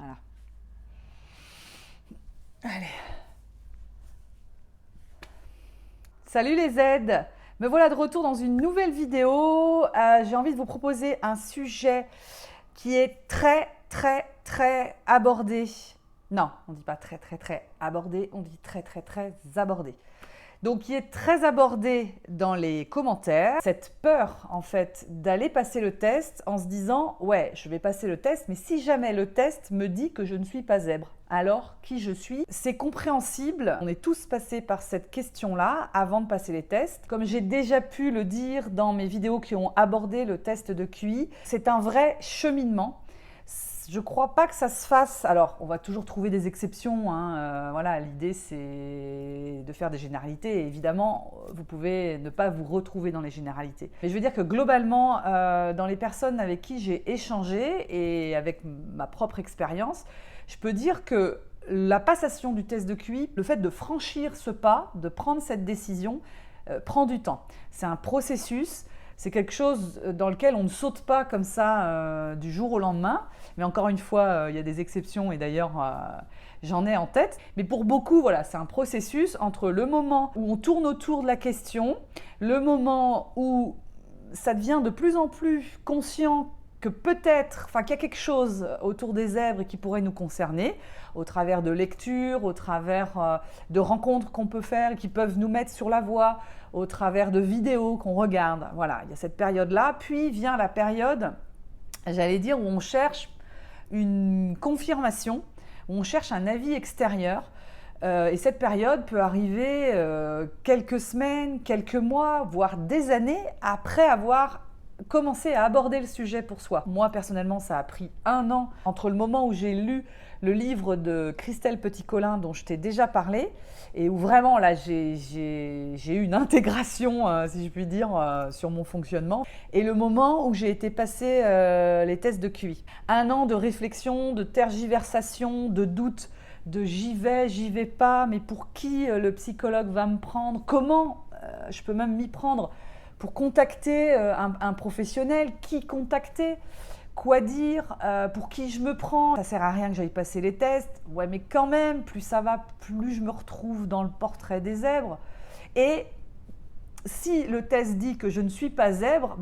Voilà. Allez. Salut les Z! Me voilà de retour dans une nouvelle vidéo. J'ai envie de vous proposer un sujet qui est très abordé. Non, on ne dit pas très abordé, on dit très abordé. Donc, qui est très abordé dans les commentaires. Cette peur, en fait, d'aller passer le test en se disant « Ouais, je vais passer le test, mais si jamais le test me dit que je ne suis pas zèbre, alors qui je suis ?» C'est compréhensible. On est tous passés par cette question-là avant de passer les tests. Comme j'ai déjà pu le dire dans mes vidéos qui ont abordé le test de QI, c'est un vrai cheminement. Je ne crois pas que ça se fasse. Alors, on va toujours trouver des exceptions. Voilà, l'idée, c'est de faire des généralités. Et évidemment, vous pouvez ne pas vous retrouver dans les généralités. Mais je veux dire que globalement, dans les personnes avec qui j'ai échangé et avec ma propre expérience, je peux dire que la passation du test de QI, le fait de franchir ce pas, de prendre cette décision, prend du temps. C'est un processus. C'est quelque chose dans lequel on ne saute pas comme ça du jour au lendemain. Mais encore une fois, il y a des exceptions et d'ailleurs, j'en ai en tête. Mais pour beaucoup, voilà, c'est un processus entre le moment où on tourne autour de la question, le moment où ça devient de plus en plus conscient que peut-être, qu'il y a quelque chose autour des zèbres qui pourrait nous concerner, au travers de lectures, au travers de rencontres qu'on peut faire, qui peuvent nous mettre sur la voie, au travers de vidéos qu'on regarde. Voilà, il y a cette période-là. Puis vient la période, j'allais dire, où on cherche une confirmation, où on cherche un avis extérieur. Et cette période peut arriver quelques semaines, quelques mois, voire des années après avoir commencé à aborder le sujet pour soi. Moi, personnellement, ça a pris 1 an entre le moment où j'ai lu le livre de Christelle Petit-Colin dont je t'ai déjà parlé et où vraiment là j'ai eu une intégration, si je puis dire, sur mon fonctionnement et le moment où j'ai été passer les tests de QI. 1 an de réflexion, de tergiversation, de doute, de j'y vais pas, mais pour qui le psychologue va me prendre, comment je peux même m'y prendre pour contacter un professionnel, qui contacter, quoi dire, pour qui je me prends. Ça sert à rien que j'aille passer les tests, ouais mais quand même, plus ça va, plus je me retrouve dans le portrait des zèbres. Et si le test dit que je ne suis pas zèbre,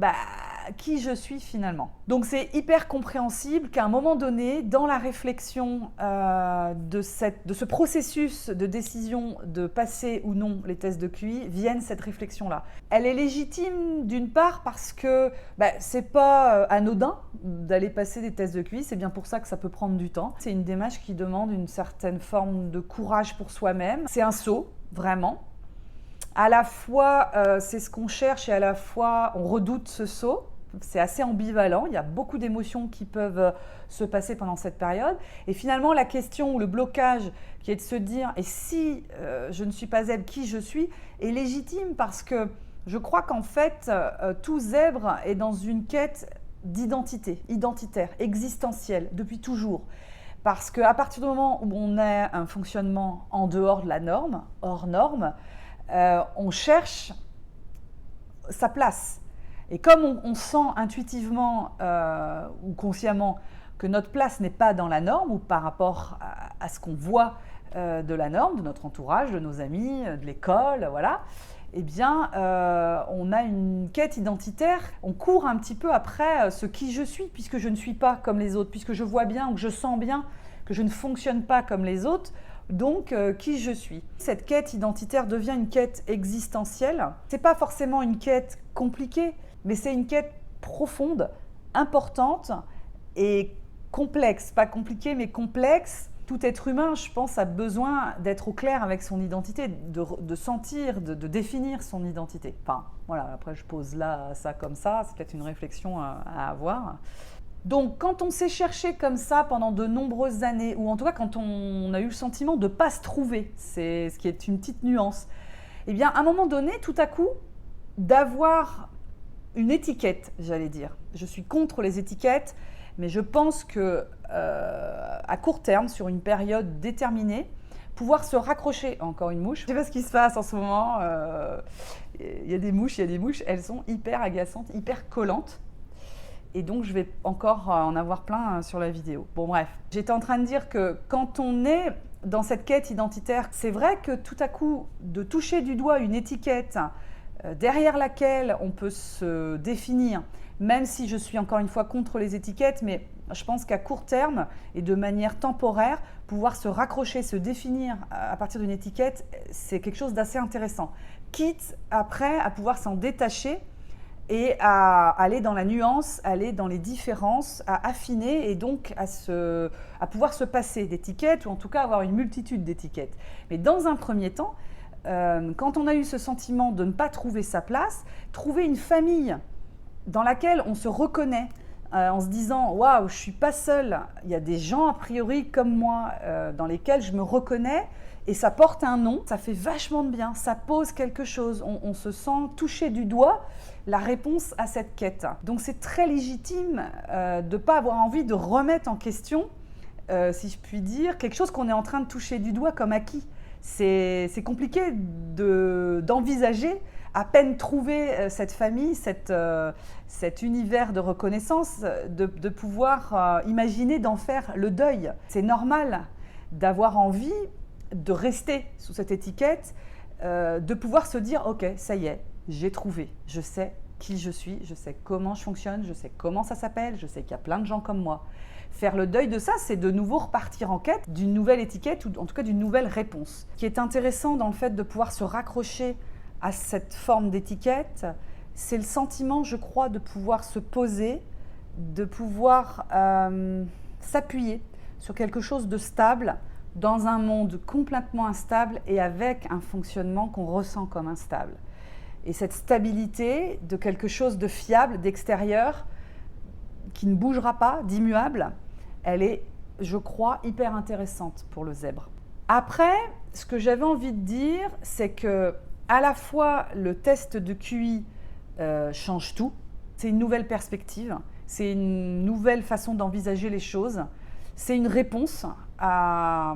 qui je suis finalement. Donc c'est hyper compréhensible qu'à un moment donné, dans la réflexion de ce processus de décision de passer ou non les tests de QI, vienne cette réflexion-là. Elle est légitime d'une part parce que c'est pas anodin d'aller passer des tests de QI, c'est bien pour ça que ça peut prendre du temps. C'est une démarche qui demande une certaine forme de courage pour soi-même. C'est un saut, vraiment. À la fois, c'est ce qu'on cherche et à la fois, on redoute ce saut. C'est assez ambivalent, il y a beaucoup d'émotions qui peuvent se passer pendant cette période. Et finalement, la question ou le blocage qui est de se dire « et si je ne suis pas zèbre, qui je suis ?» est légitime parce que je crois qu'en fait, tout zèbre est dans une quête d'identité, identitaire, existentielle, depuis toujours. Parce qu'à partir du moment où on a un fonctionnement en dehors de la norme, hors norme, on cherche sa place. Et comme on sent intuitivement ou consciemment que notre place n'est pas dans la norme ou par rapport à ce qu'on voit de la norme, de notre entourage, de nos amis, de l'école, voilà, eh bien, on a une quête identitaire. On court un petit peu après ce qui je suis, puisque je ne suis pas comme les autres, puisque je vois bien ou que je sens bien que je ne fonctionne pas comme les autres. Donc, qui je suis. Cette quête identitaire devient une quête existentielle. Ce n'est pas forcément une quête compliquée, mais c'est une quête profonde, importante et complexe. Pas compliquée, mais complexe. Tout être humain, je pense, a besoin d'être au clair avec son identité, de sentir, de définir son identité. Enfin, voilà, après je pose là ça comme ça, c'est peut-être une réflexion à avoir. Donc, quand on s'est cherché comme ça pendant de nombreuses années, ou en tout cas quand on a eu le sentiment de ne pas se trouver, c'est ce qui est une petite nuance, eh bien, à un moment donné, tout à coup, d'avoir une étiquette, j'allais dire. Je suis contre les étiquettes, mais je pense que à court terme, sur une période déterminée, pouvoir se raccrocher, encore une mouche. Je ne sais pas ce qui se passe en ce moment, il y a des mouches, elles sont hyper agaçantes, hyper collantes. Et donc, je vais encore en avoir plein sur la vidéo. Bon, bref. J'étais en train de dire que quand on est dans cette quête identitaire, c'est vrai que tout à coup, de toucher du doigt une étiquette derrière laquelle on peut se définir, même si je suis encore une fois contre les étiquettes, mais je pense qu'à court terme et de manière temporaire, pouvoir se raccrocher, se définir à partir d'une étiquette, c'est quelque chose d'assez intéressant. Quitte après à pouvoir s'en détacher et à aller dans la nuance, aller dans les différences, à affiner et donc à pouvoir se passer d'étiquettes ou en tout cas avoir une multitude d'étiquettes. Mais dans un premier temps, quand on a eu ce sentiment de ne pas trouver sa place, trouver une famille dans laquelle on se reconnaît en se disant « Waouh, je ne suis pas seule, il y a des gens a priori comme moi dans lesquels je me reconnais » et ça porte un nom, ça fait vachement de bien, ça pose quelque chose, on se sent touché du doigt la réponse à cette quête. Donc c'est très légitime de ne pas avoir envie de remettre en question, si je puis dire, quelque chose qu'on est en train de toucher du doigt comme acquis. C'est compliqué d'envisager, à peine trouver cette famille, cet univers de reconnaissance, de pouvoir imaginer d'en faire le deuil. C'est normal d'avoir envie de rester sous cette étiquette, de pouvoir se dire « Ok, ça y est, j'ai trouvé, je sais qui je suis, je sais comment je fonctionne, je sais comment ça s'appelle, je sais qu'il y a plein de gens comme moi. » Faire le deuil de ça, c'est de nouveau repartir en quête d'une nouvelle étiquette ou en tout cas d'une nouvelle réponse. Ce qui est intéressant dans le fait de pouvoir se raccrocher à cette forme d'étiquette, c'est le sentiment, je crois, de pouvoir se poser, de pouvoir s'appuyer sur quelque chose de stable dans un monde complètement instable et avec un fonctionnement qu'on ressent comme instable. Et cette stabilité de quelque chose de fiable, d'extérieur, qui ne bougera pas, d'immuable, elle est, je crois, hyper intéressante pour le zèbre. Après, ce que j'avais envie de dire, c'est que à la fois le test de QI change tout, c'est une nouvelle perspective, c'est une nouvelle façon d'envisager les choses, c'est une réponse à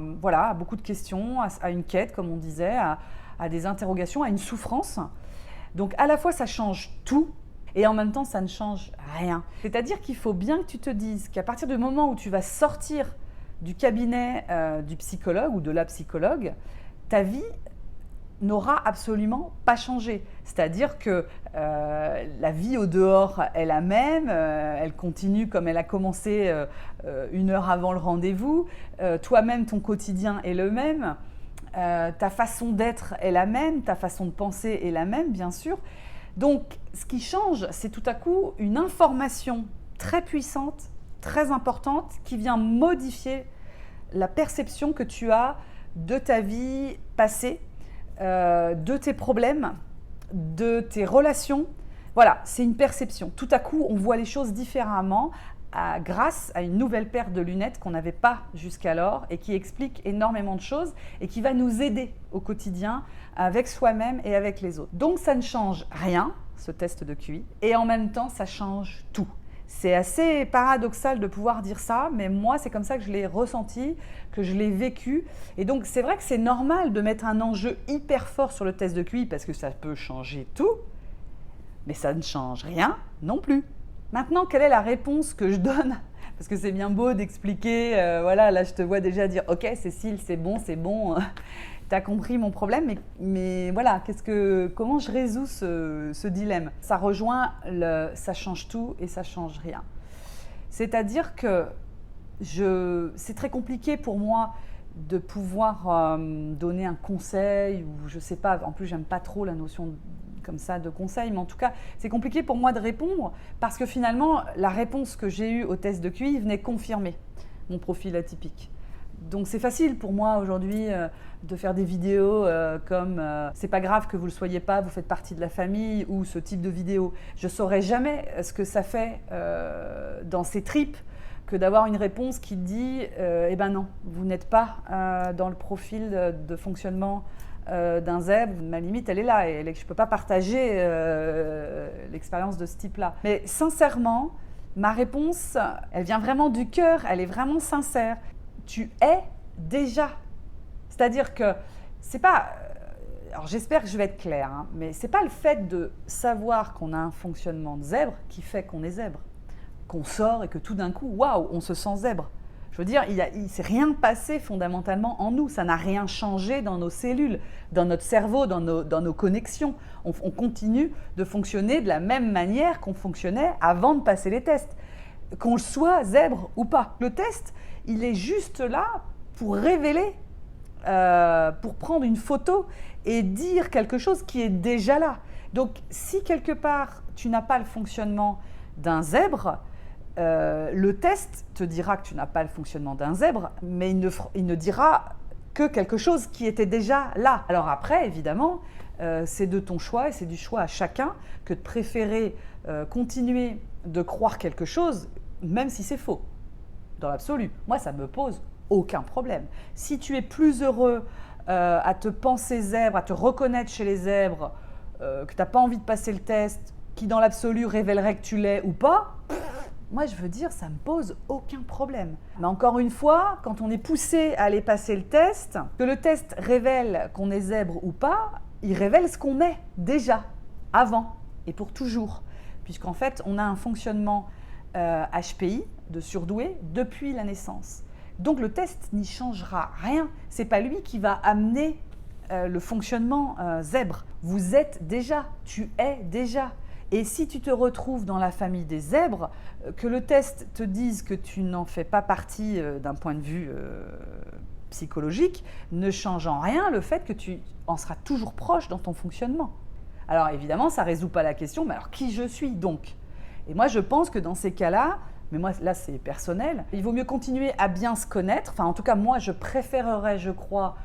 beaucoup de questions, à une quête, comme on disait, à des interrogations, à une souffrance. Donc à la fois ça change tout, et en même temps, ça ne change rien. C'est-à-dire qu'il faut bien que tu te dises qu'à partir du moment où tu vas sortir du cabinet du psychologue ou de la psychologue, ta vie n'aura absolument pas changé. C'est-à-dire que la vie au dehors est la même, elle continue comme elle a commencé 1 heure avant le rendez-vous, toi-même, ton quotidien est le même, ta façon d'être est la même, ta façon de penser est la même, bien sûr. Donc, ce qui change, c'est tout à coup une information très puissante, très importante, qui vient modifier la perception que tu as de ta vie passée, de tes problèmes, de tes relations. Voilà, c'est une perception. Tout à coup, on voit les choses différemment grâce à une nouvelle paire de lunettes qu'on n'avait pas jusqu'alors et qui explique énormément de choses et qui va nous aider au quotidien avec soi-même et avec les autres. Donc ça ne change rien, ce test de QI, et en même temps ça change tout. C'est assez paradoxal de pouvoir dire ça, mais moi c'est comme ça que je l'ai ressenti, que je l'ai vécu. Et donc c'est vrai que c'est normal de mettre un enjeu hyper fort sur le test de QI parce que ça peut changer tout, mais ça ne change rien non plus. Maintenant, quelle est la réponse que je donne? Parce que c'est bien beau d'expliquer, voilà, là je te vois déjà dire « Ok Cécile, c'est bon, tu as compris mon problème, mais voilà, comment je résous ce dilemme ?» Ça rejoint ça change tout et ça change rien. C'est-à-dire que c'est très compliqué pour moi de pouvoir donner un conseil ou je sais pas, en plus j'aime pas trop la notion comme ça de conseil, mais en tout cas c'est compliqué pour moi de répondre parce que finalement la réponse que j'ai eue au test de QI venait confirmer mon profil atypique. Donc c'est facile pour moi aujourd'hui de faire des vidéos comme c'est pas grave que vous le soyez pas, vous faites partie de la famille ou ce type de vidéo. Je saurais jamais ce que ça fait dans ses tripes que d'avoir une réponse qui dit eh ben non, vous n'êtes pas dans le profil de fonctionnement d'un zèbre. Ma limite elle est là et je ne peux pas partager l'expérience de ce type-là. Mais sincèrement, ma réponse, elle vient vraiment du cœur, elle est vraiment sincère. Tu es déjà. C'est-à-dire que c'est pas. Alors j'espère que je vais être claire, hein, mais c'est pas le fait de savoir qu'on a un fonctionnement de zèbre qui fait qu'on est zèbre. Au qu'on sort et que tout d'un coup, waouh, on se sent zèbre. Je veux dire, il ne s'est rien passé fondamentalement en nous, ça n'a rien changé dans nos cellules, dans notre cerveau, dans nos connexions. On continue de fonctionner de la même manière qu'on fonctionnait avant de passer les tests, qu'on soit zèbre ou pas. Le test, il est juste là pour révéler, pour prendre une photo et dire quelque chose qui est déjà là. Donc, si quelque part, tu n'as pas le fonctionnement d'un zèbre, le test te dira que tu n'as pas le fonctionnement d'un zèbre, mais il ne dira que quelque chose qui était déjà là. Alors après, évidemment, c'est de ton choix et c'est du choix à chacun que de préférer continuer de croire quelque chose, même si c'est faux, dans l'absolu. Moi, ça ne me pose aucun problème. Si tu es plus heureux à te penser zèbre, à te reconnaître chez les zèbres, que tu n'as pas envie de passer le test, qui dans l'absolu révélerait que tu l'es ou pas, moi je veux dire, ça ne me pose aucun problème. Mais encore une fois, quand on est poussé à aller passer le test, que le test révèle qu'on est zèbre ou pas, il révèle ce qu'on est déjà, avant et pour toujours. Puisqu'en fait, on a un fonctionnement HPI de surdoué depuis la naissance. Donc le test n'y changera rien. Ce n'est pas lui qui va amener le fonctionnement zèbre. Vous êtes déjà, tu es déjà. Et si tu te retrouves dans la famille des zèbres, que le test te dise que tu n'en fais pas partie d'un point de vue psychologique, ne change en rien le fait que tu en seras toujours proche dans ton fonctionnement. Alors évidemment, ça ne résout pas la question, mais alors qui je suis donc? Et moi je pense que dans ces cas-là, mais moi là c'est personnel, il vaut mieux continuer à bien se connaître, enfin en tout cas moi je préférerais, je crois,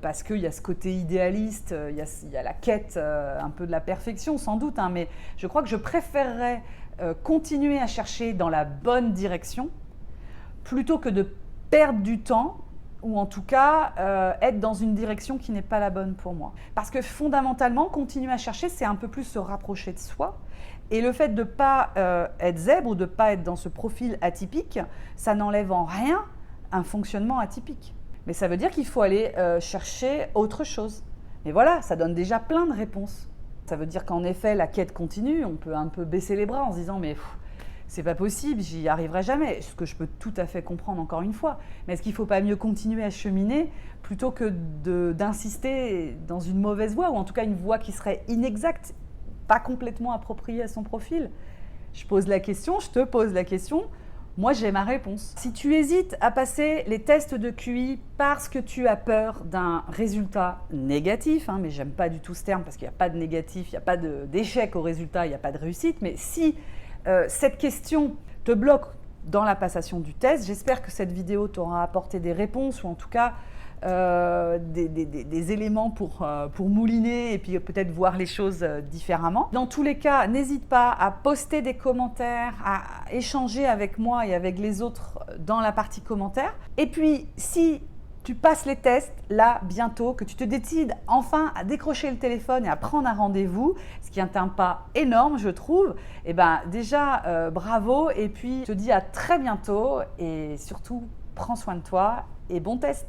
parce qu'il y a ce côté idéaliste, il y a la quête un peu de la perfection sans doute, hein, mais je crois que je préférerais continuer à chercher dans la bonne direction plutôt que de perdre du temps ou en tout cas être dans une direction qui n'est pas la bonne pour moi. Parce que fondamentalement, continuer à chercher, c'est un peu plus se rapprocher de soi. Et le fait de ne pas être zèbre ou de ne pas être dans ce profil atypique, ça n'enlève en rien un fonctionnement atypique. Mais ça veut dire qu'il faut aller chercher autre chose. Mais voilà, ça donne déjà plein de réponses. Ça veut dire qu'en effet, la quête continue, on peut un peu baisser les bras en se disant « mais c'est pas possible, j'y arriverai jamais », ce que je peux tout à fait comprendre encore une fois. Mais est-ce qu'il ne faut pas mieux continuer à cheminer plutôt que d'insister dans une mauvaise voie, ou en tout cas une voie qui serait inexacte, pas complètement appropriée à son profil? Je pose la question, je te pose la question. Moi, j'ai ma réponse. Si tu hésites à passer les tests de QI parce que tu as peur d'un résultat négatif, mais j'aime pas du tout ce terme parce qu'il n'y a pas de négatif, il n'y a pas d'échec au résultat, il n'y a pas de réussite, mais si cette question te bloque dans la passation du test, j'espère que cette vidéo t'aura apporté des réponses ou en tout cas des éléments pour mouliner et puis peut-être voir les choses différemment. Dans tous les cas, n'hésite pas à poster des commentaires, à échanger avec moi et avec les autres dans la partie commentaires. Et puis, si tu passes les tests, là, bientôt, que tu te décides enfin à décrocher le téléphone et à prendre un rendez-vous, ce qui est un pas énorme, je trouve, et ben déjà, bravo. Et puis, je te dis à très bientôt et surtout, prends soin de toi et bon test.